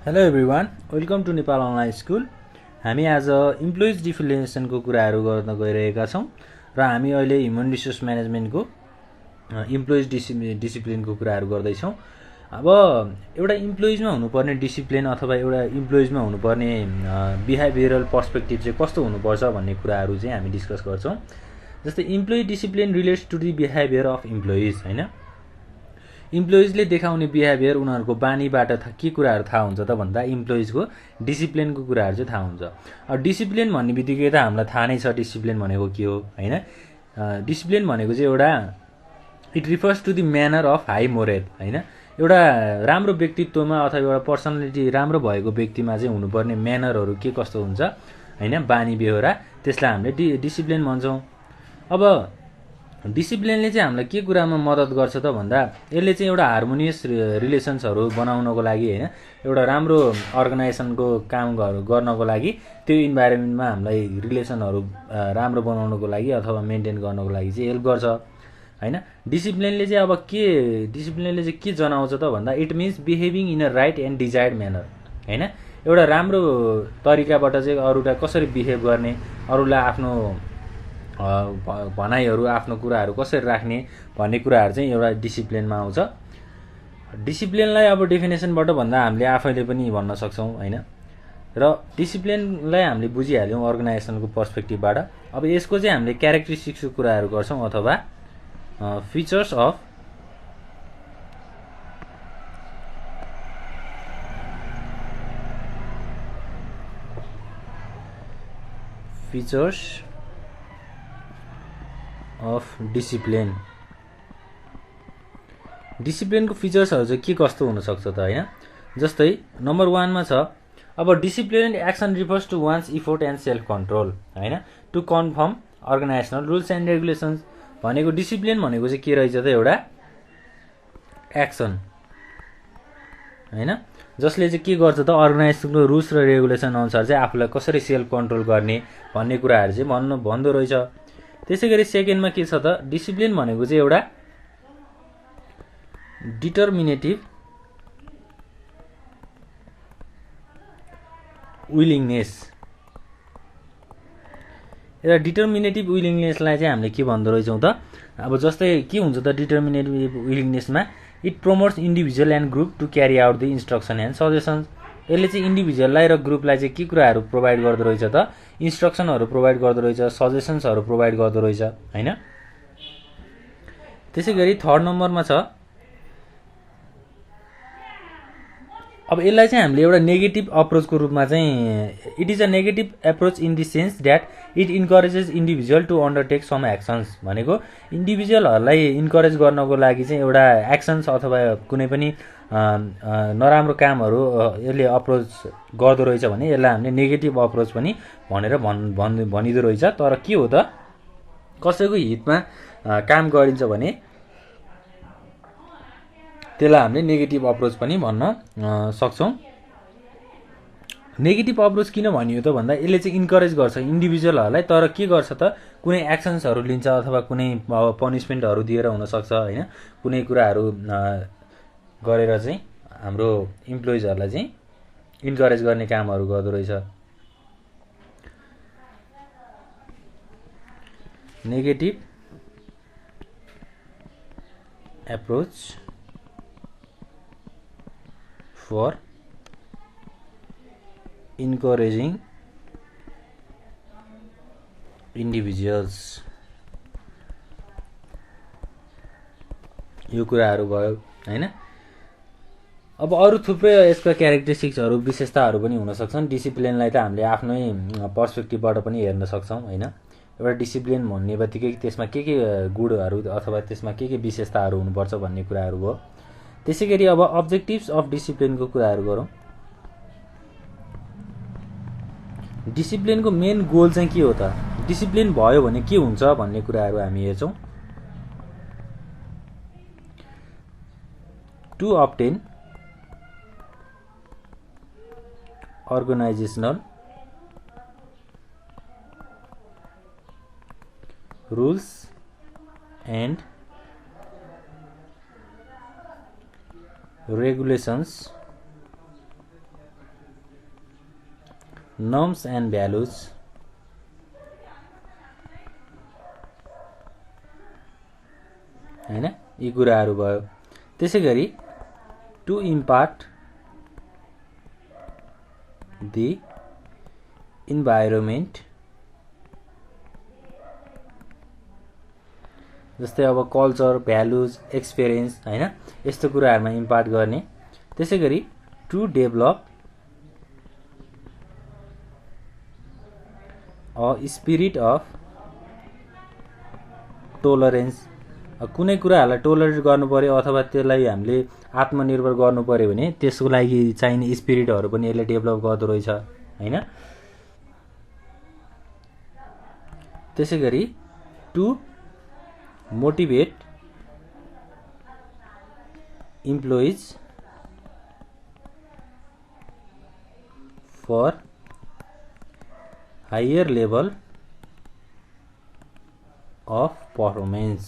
Hello everyone, welcome to Nepal online school. हामी आज employees डिफिनेसनको कुराहरू गर्न गइरहेका छौँ र हामी अहिले ह्युमन रिसोर्स म्यानेजमेन्टको इम्प्लोइज डिसिप्लिनको कुराहरू गर्दैछौँ। अब एउटा इम्प्लोइजमा हुनुपर्ने डिसिप्लिन अथवा एउटा इम्प्लोइजमा हुनुपर्ने बिहेभियरल पर्सपेक्टिभ चाहिँ कस्तो हुनुपर्छ भन्ने कुराहरू चाहिँ हामी डिस्कस गर्छौँ। जस्तै employee discipline relates to the behaviour of employees, होइन। इम्प्लोइजले देखाउने बिहेभियर उनीहरूको बानीबाट के कुराहरू थाहा हुन्छ त भन्दा इम्प्लोइजको डिसिप्लिनको कुराहरू चाहिँ थाहा हुन्छ। अब डिसिप्लिन भन्ने बित्तिकै त हामीलाई थाहा नै छ डिसिप्लिन भनेको के हो, होइन। डिसिप्लिन भनेको चाहिँ एउटा it refers to the manner of high moral, होइन। एउटा राम्रो व्यक्तित्वमा अथवा एउटा पर्सनालिटी राम्रो भएको व्यक्तिमा चाहिँ हुनुपर्ने म्यानरहरू के कस्तो हुन्छ, होइन, बानी बेहोरा, त्यसलाई हामीले डिसिप्लिन भन्छौँ। अब डिसिप्लिनले चाहिँ हामीलाई के कुरामा मद्दत गर्छ त भन्दा यसले चाहिँ एउटा हार्मोनियस रिलेसन्सहरू बनाउनको लागि, होइन, एउटा राम्रो अर्गनाइजेसनको कामहरू गर्नको लागि त्यो इन्भाइरोमेन्टमा हामीलाई रिलेसनहरू राम्रो बनाउनको लागि अथवा मेन्टेन गर्नको लागि चाहिँ हेल्प गर्छ, होइन। डिसिप्लिनले चाहिँ के जनाउँछ त भन्दा it means behaving in a right and desired manner, होइन। एउटा राम्रो तरिकाबाट चाहिँ अरूलाई कसरी बिहेभ गर्ने, अरूलाई आफ्नो भनाइहरू आफ्नो कुराहरू कसरी राख्ने भन्ने कुराहरू चाहिँ एउटा डिसिप्लिनमा आउँछ। डिसिप्लिनलाई अब डेफिनेसनबाट भन्दा हामीले आफैले पनि भन्न सक्छौँ, होइन। र डिसिप्लिनलाई हामीले बुझिहाल्यौँ अर्गनाइजेसनको पर्सपेक्टिभबाट। अब यसको चाहिँ हामीले क्यारेक्टरिस्टिक्सको कुराहरू गर्छौँ अथवा फिचर्स अफ डिसिप्लिन। डिसिप्लिनको फिचर्सहरू चाहिँ के कस्तो हुनसक्छ त, होइन। जस्तै नम्बर 1 मा छ, अब discipline action refers to one's effort and self control, होइन, to conform organizational rules and regulations. भनेको डिसिप्लिन भनेको चाहिँ के रहेछ त, एउटा एक्सन, होइन, जसले चाहिँ के गर्छ त अर्गनाइजेसनको रुल्स र रेगुलेसन अनुसार चाहिँ आफूलाई कसरी सेल्फ कन्ट्रोल गर्ने भन्ने कुराहरू चाहिँ भन्दो रहेछ। त्यसै गरी सेकेन्डमा के छ त, डिसिप्लिन भनेको चाहिँ एउटा डिटर्मिनेटिभ विलिङनेस। एउटा डिटर्मिनेटिभ विलिङनेसलाई चाहिँ हामीले के भन्दो रहेछौँ त, अब जस्तै के हुन्छ त डिटर्मिनेटिभ विलिङनेसमा, it promotes individual and group to carry out the instruction and suggestions. यसले चाहिँ इन्डिभिजुअललाई र ग्रुपलाई चाहिँ के कुराहरू प्रोभाइड गर्दो रहेछ त, इन्स्ट्रक्सनहरू प्रोभाइड गर्दो रहेछ, सजेसन्सहरू प्रोभाइड गर्दो रहेछ, होइन। त्यसै गरी थर्ड नम्बरमा छ, अब यसलाई चाहिँ हामीले एउटा नेगेटिभ अप्रोचको रूपमा चाहिँ it is a negative approach in the sense that it encourages individual to undertake some actions. भनेको इन्डिभिजुअलहरूलाई इन्करेज गर्नको लागि चाहिँ एउटा एक्सन्स अथवा कुनै पनि नराम्रो कामहरू यसले अप्रोच गर्दो रहेछ भने यसलाई हामीले नेगेटिभ अप्रोच पनि भनेर भनिदो रहेछ। तर के हो त, कसैको हितमा काम गरिन्छ भने त्यसलाई हामीले नेगेटिभ अप्रोच पनि भन्न सक्छौँ। नेगेटिभ अप्रोच किन भनियो त भन्दा यसले चाहिँ इन्करेज गर्छ इन्डिभिजुअलहरूलाई, तर के गर्छ त कुनै एक्सन्सहरू लिन्छ अथवा कुनै पनिसमेन्टहरू दिएर हुनसक्छ, होइन, कुनै कुराहरू गरेर चाहिँ हाम्रो इम्प्लोइजहरूलाई चाहिँ इन्करेज गर्ने कामहरू गर्दो रहेछ। Negative approach for encouraging individuals। यो कुराहरू भयो, होइन। अब अरू थुप्रै यसका क्यारेक्टरिस्टिक्सहरू विशेषताहरू पनि हुन सक्छन्। डिसिप्लिनलाई त हामीले आफ्नै पर्सपेक्टिभबाट पनि हेर्न सक्छौँ, होइन। एउटा डिसिप्लिन भन्ने बित्तिकै त्यसमा के गुणहरू अथवा त्यसमा के विशेषताहरू हुनुपर्छ भन्ने कुराहरू भयो। त्यसै गरी अब अब्जेक्टिभ्स अफ डिसिप्लिनको कुराहरू गरौँ। डिसिप्लिनको मेन गोल चाहिँ के हो त, डिसिप्लिन भयो भने के हुन्छ भन्ने कुराहरू हामी हेर्छौँ। To obtain organisational rules and regulations norms and values हैन, यी कुराहरू भयो। त्यसै गरी टु इम्पार्ट दि इन्भाइरोमेन्ट, जस्तै अब कल्चर, भ्यालुज, एक्सपिरियन्स हैन, यस्तो कुराहरूमा इम्पार्ट गर्ने। त्यसै गरी to develop a spirit of tolerance, कुनै कुराहरूलाई टोलरेट गर्नु पर्यो अथवा त्यसलाई हामीले आत्मनिर्भर गर्नु पर्यो भने त्यसको लागि चाहिने स्पिरिटहरू पनि यसले डेभलप गर्दो रहेछ हैन। त्यसै गरी to motivate employees for higher level of performance,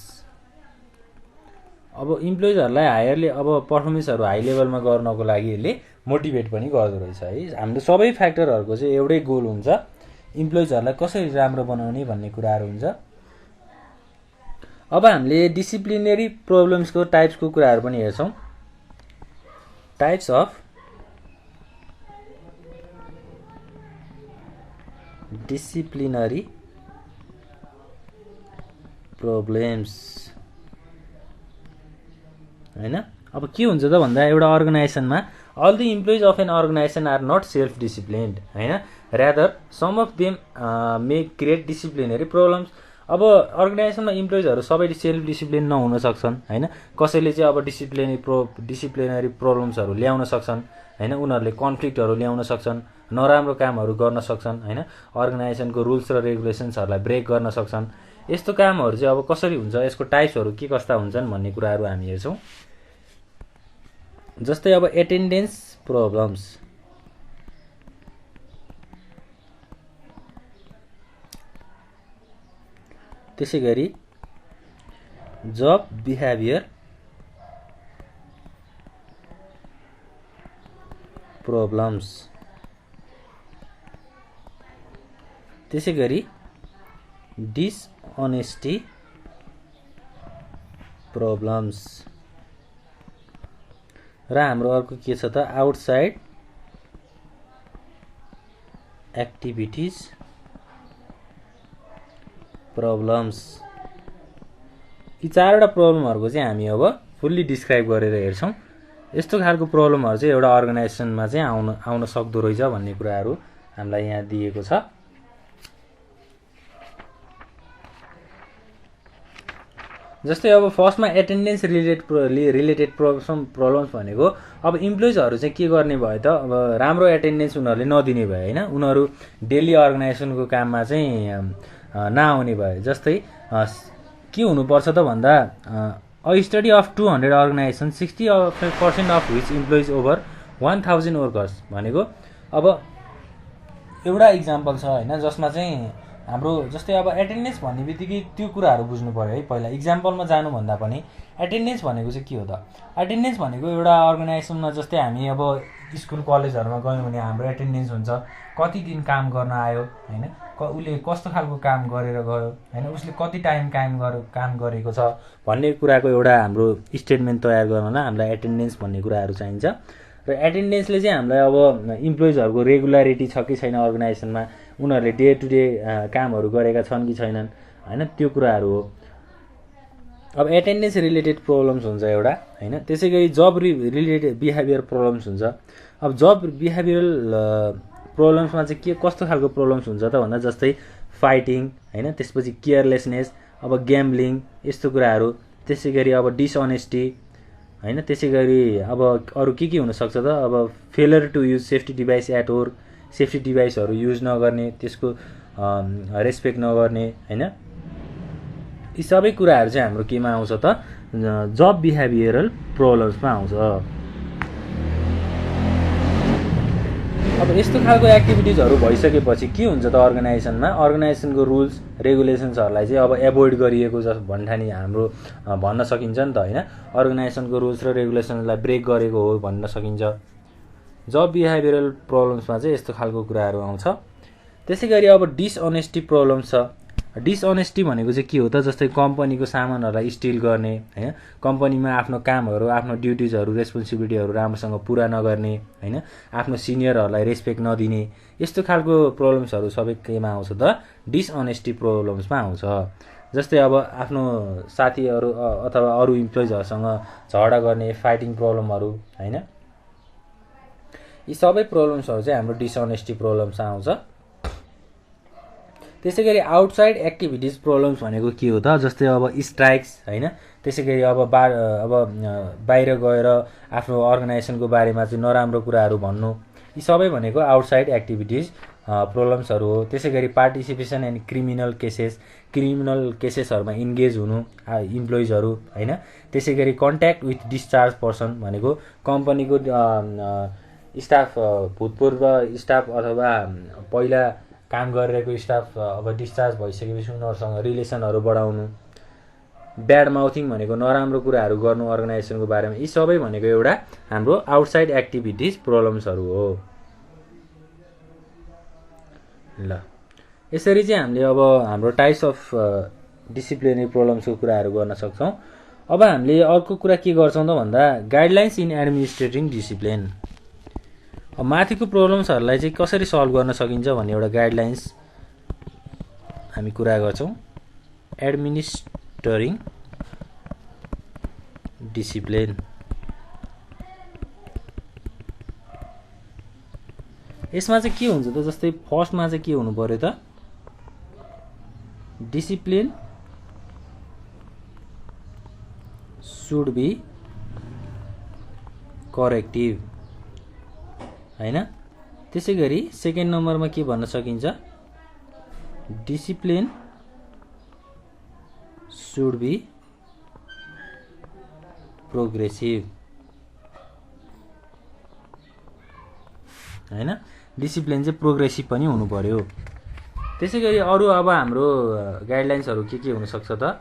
अब इम्प्लोइजहरूलाई अब पर्फर्मेन्सहरू हाई लेभलमा गर्नको लागि यसले मोटिभेट पनि गर्दो रहेछ है। हाम्रो सबै फ्याक्टरहरूको चाहिँ एउटै गोल हुन्छ, इम्प्लोइजहरूलाई कसरी राम्रो बनाउने भन्ने कुराहरू हुन्छ। अब हामीले डिसिप्लिनरी प्रब्लम्सको टाइप्सको कुराहरू पनि हेर्छौँ। टाइप्स अफ डिसिप्लिनरी प्रब्लम्स हैन। अब के हुन्छ त भन्दा एउटा अर्गनाइजेसनमा all the employees of an organization are not self disciplined हैन, rather some of them may create disciplinary problems. अब अर्गनाइजेसनमा इम्प्लोइजहरू सबै सेल्फ डिसिप्लिन नहुन सक्छन् हैन, कसैले चाहिँ अब डिसिप्लिनरी प्रब्लम्सहरू ल्याउन सक्छन् हैन, उनीहरूले कन्फ्लिक्टहरू ल्याउन सक्छन्, नराम्रो कामहरू गर्न सक्छन् हैन, अर्गनाइजेसनको रुल्स र रेगुलेसन्सहरूलाई ब्रेक गर्न सक्छन्। यस्तो कामहरू चाहिँ अब कसरी हुन्छ, यसको टाइप्सहरू के कस्ता हुन्छन् भन्ने कुराहरू हामी हेर्छौँ। जस्तै अब एटेन्डेन्स प्रब्लम्स, त्यसै गरी जब बिहेभियर प्रब्लम्स, त्यसै गरी डिसअनेस्टी प्रब्लम्स, र हाम्रो अर्को के छ त आउटसाइड एक्टिभिटिज प्रब्लम्स। यी चारवटा प्रब्लमहरूको चाहिँ हामी अब फुल्ली डिस्क्राइब गरेर हेर्छौँ। यस्तो खालको प्रब्लमहरू चाहिँ एउटा अर्गनाइजेसनमा चाहिँ आउन सक्दो रहेछ भन्ने कुराहरू हामीलाई यहाँ दिएको छ। जस्तै अब फर्स्टमा एटेन्डेन्स रिलेटेड प्रब्लम्स भनेको अब इम्प्लोइजहरू चाहिँ के गर्ने भयो त, अब राम्रो एटेन्डेन्स उनीहरूले नदिने भयो हैन, उनीहरू डेली अर्गनाइजेसनको काममा चाहिँ नआउने भयो। जस्तै के हुनुपर्छ त भन्दा a study of 200 organisation 60% of which employees over 1000 workers भनेको अब एउटा इक्जाम्पल छ हैन, जसमा चाहिँ हाम्रो जस्तै अब एटेन्डेन्स भन्ने बित्तिकै त्यो कुराहरू बुझ्नु पर्यो है। पहिला इक्जाम्पलमा जानुभन्दा पनि एटेन्डेन्स भनेको चाहिँ के हो त, एटेन्डेन्स भनेको एउटा अर्गनाइजेसनमा जस्तै हामी अब स्कुल कलेजहरूमा गयौँ भने हाम्रो एटेन्डेन्स हुन्छ, कति दिन काम गर्न आयो हैन, उसले कस्तो खालको काम गरेर गयो हैन, उसले कति टाइम काम गरेको छ भन्ने कुराको एउटा हाम्रो स्टेटमेन्ट तयार गर्नलाई हामीलाई एटेन्डेन्स भन्ने कुराहरू चाहिन्छ। र एटेन्डेन्सले चाहिँ हामीलाई अब इम्प्लोइजहरूको रेगुलारिटी छ कि छैन अर्गनाइजेसनमा, उनीहरूले डे टु डे कामहरू गरेका छन् कि छैनन् हैन, त्यो कुराहरू हो। अब एटेन्डेन्स रिलेटेड प्रब्लम्स हुन्छ एउटा हैन। त्यसै गरी जब रिलेटेड बिहेभियर प्रब्लम्स हुन्छ। अब जब बिहेभियरल प्रब्लम्समा चाहिँ के कस्तो खालको प्रब्लम्स हुन्छ त भन्दा जस्तै फाइटिङ हैन, त्यसपछि केयरलेसनेस, अब ग्याम्बलिङ, यस्तो कुराहरू। त्यसै गरी अब डिसअनेस्टी हैन, त्यसै गरी अब अरू के हुनसक्छ त, अब failure to use safety device at work, safety डिभाइसहरू युज नगर्ने, त्यसको रेस्पेक्ट नगर्ने हैन, यी सबै कुराहरू चाहिँ हाम्रो केमा आउँछ त, जब बिहेभियरल प्रब्लम्समा आउँछ। अब यस्तो खालको एक्टिभिटिजहरू भइसकेपछि के हुन्छ त अर्गनाइजेसनमा, अर्गनाइजेसनको रुल्स रेगुलेसन्सहरूलाई चाहिँ अब एभोइड गरिएको जस्तो भन्ठानी हाम्रो भन्न सकिन्छ नि त हैन, अर्गनाइजेसनको रुल्स र रेगुलेसन्सलाई ब्रेक गरेको हो भन्न सकिन्छ। जब बिहेभियरल प्रब्लम्समा चाहिँ यस्तो खालको कुराहरू आउँछ। त्यसै गरी अब डिसअनेस्टी प्रब्लम छ। डिसअनेस्टी भनेको चाहिँ के हो त, जस्तै कम्पनीको सामानहरूलाई स्टिल गर्ने हैन, कम्पनीमा आफ्नो कामहरू, आफ्नो ड्युटिजहरू, रेस्पोन्सिबिलिटीहरू राम्रोसँग पुरा नगर्ने हैन, आफ्नो सिनियरहरूलाई रेस्पेक्ट नदिने, यस्तो खालको प्रब्लम्सहरू सबै केमा आउँछ त, डिसअनेस्टी प्रब्लम्समा आउँछ। जस्तै अब आफ्नो साथीहरू अथवा अरू इम्प्लोइजहरूसँग झगडा गर्ने, फाइटिङ प्रब्लमहरू हैन, यी सबै प्रब्लम्सहरू चाहिँ हाम्रो डिसअनेस्टी प्रब्लम्समा आउँछ। त्यसै गरी आउटसाइड एक्टिभिटिज प्रब्लम्स भनेको के हो त, जस्तै अब स्ट्राइक्स हैन, त्यसै गरी अब बाहिर गएर आफ्नो अर्गनाइजेसनको बारेमा चाहिँ नराम्रो कुराहरू भन्नु, यी सबै भनेको आउटसाइड एक्टिभिटिज प्रब्लम्सहरू हो। त्यसै गरी पार्टिसिपेसन एन्ड क्रिमिनल केसेसहरूमा इन्गेज हुनु इम्प्लोइजहरू हैन। त्यसै गरी कन्ट्याक्ट विथ डिस्चार्ज पर्सन भनेको कम्पनीको स्टाफ, भूतपूर्व स्टाफ अथवा पहिला काम गरिरहेको स्टाफ अब डिस्चार्ज भइसकेपछि उनीहरूसँग रिलेसनहरू बढाउनु। ब्याड माउथिङ भनेको नराम्रो कुराहरू गर्नु अर्गनाइजेसनको बारेमा, यी सबै भनेको एउटा हाम्रो आउटसाइड एक्टिभिटिज प्रब्लम्सहरू हो। ल यसरी चाहिँ हामीले अब हाम्रो टाइप्स अफ डिसिप्लिनरी प्रब्लम्सको कुराहरू गर्न सक्छौँ। अब हामीले अर्को कुरा के गर्छौँ त भन्दा गाइडलाइन्स इन एडमिनिस्ट्रेटिङ डिसिप्लिन। अब माथिको प्रब्लम्सहरूलाई चाहिँ कसरी सल्भ गर्न सकिन्छ भन्ने एउटा गाइडलाइन्स हामी कुरा गर्छौँ। एडमिनिस्ट्रिङ डिसिप्लिन, यसमा चाहिँ के हुन्छ त, जस्तै फर्स्टमा चाहिँ के हुनु पर्यो त, डिसिप्लिन सुड बी करेक्टिभ हैन। त्यसै गरी सेकेन्ड नम्बरमा के भन्न सकिन्छ, डिसिप्लिन सुड बी प्रोग्रेसिभ हैन, डिसिप्लिन चाहिँ प्रोग्रेसिभ पनि हुनु पर्यो। त्यसै गरी अरू अब हाम्रो गाइडलाइन्सहरू के हुनसक्छ त,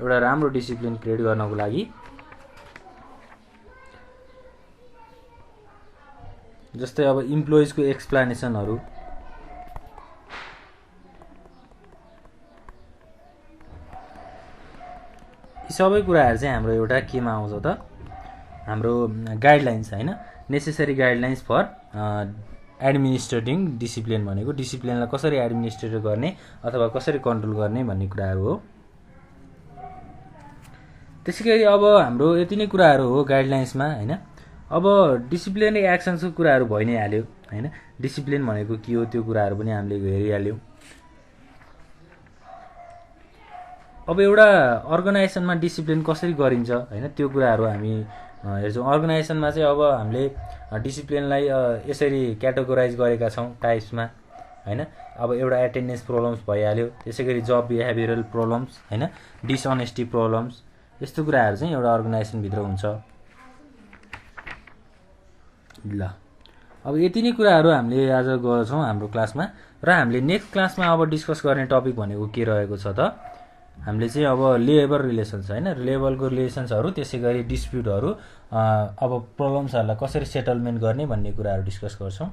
एउटा राम्रो डिसिप्लिन क्रिएट गर्नको लागि जस्तै अब इम्प्लोइजको एक्सप्लेनेसनहरू, यी सबै कुराहरू चाहिँ हाम्रो एउटा केमा आउँछ त, हाम्रो गाइडलाइन्स हैन, नेसेसरी गाइडलाइन्स फर एडमिनिस्ट्रेटिङ डिसिप्लिन भनेको डिसिप्लिनलाई कसरी एडमिनिस्ट्रेट गर्ने अथवा कसरी कन्ट्रोल गर्ने भन्ने कुराहरू हो। त्यसै गरी अब हाम्रो यति नै कुराहरू हो गाइडलाइन्समा हैन। अब डिसिप्लिनरी एक्सन्सको कुराहरू भइ नै हाल्यो हैन, डिसिप्लिन भनेको के हो त्यो कुराहरू पनि हामीले हेरिहाल्यौँ। अब एउटा अर्गनाइजेसनमा डिसिप्लिन कसरी गरिन्छ हैन, त्यो कुराहरू हामी हेर्छौँ। अर्गनाइजेसनमा चाहिँ अब हामीले डिसिप्लिनलाई यसरी क्याटेगोराइज गरेका छौँ टाइप्समा हैन। अब एउटा एटेन्डेन्स प्रब्लम्स भइहाल्यो, त्यसै गरी जब बिहेभियरल प्रब्लम्स हैन, डिसअनेस्टी प्रब्लम्स, यस्तो कुराहरू चाहिँ एउटा अर्गनाइजेसनभित्र हुन्छ। ल अब यति नै कुराहरू हामीले आज गर्छौँ हाम्रो क्लासमा, र हामीले नेक्स्ट क्लासमा अब डिस्कस गर्ने टपिक भनेको के रहेको छ त, हामीले चाहिँ अब लेबर रिलेसन्स हैन, लेबरको रिलेसन्सहरू, त्यसै गरी डिस्प्युटहरू, अब प्रब्लम्सहरूलाई कसरी सेटलमेन्ट गर्ने भन्ने कुराहरू डिस्कस गर्छौँ।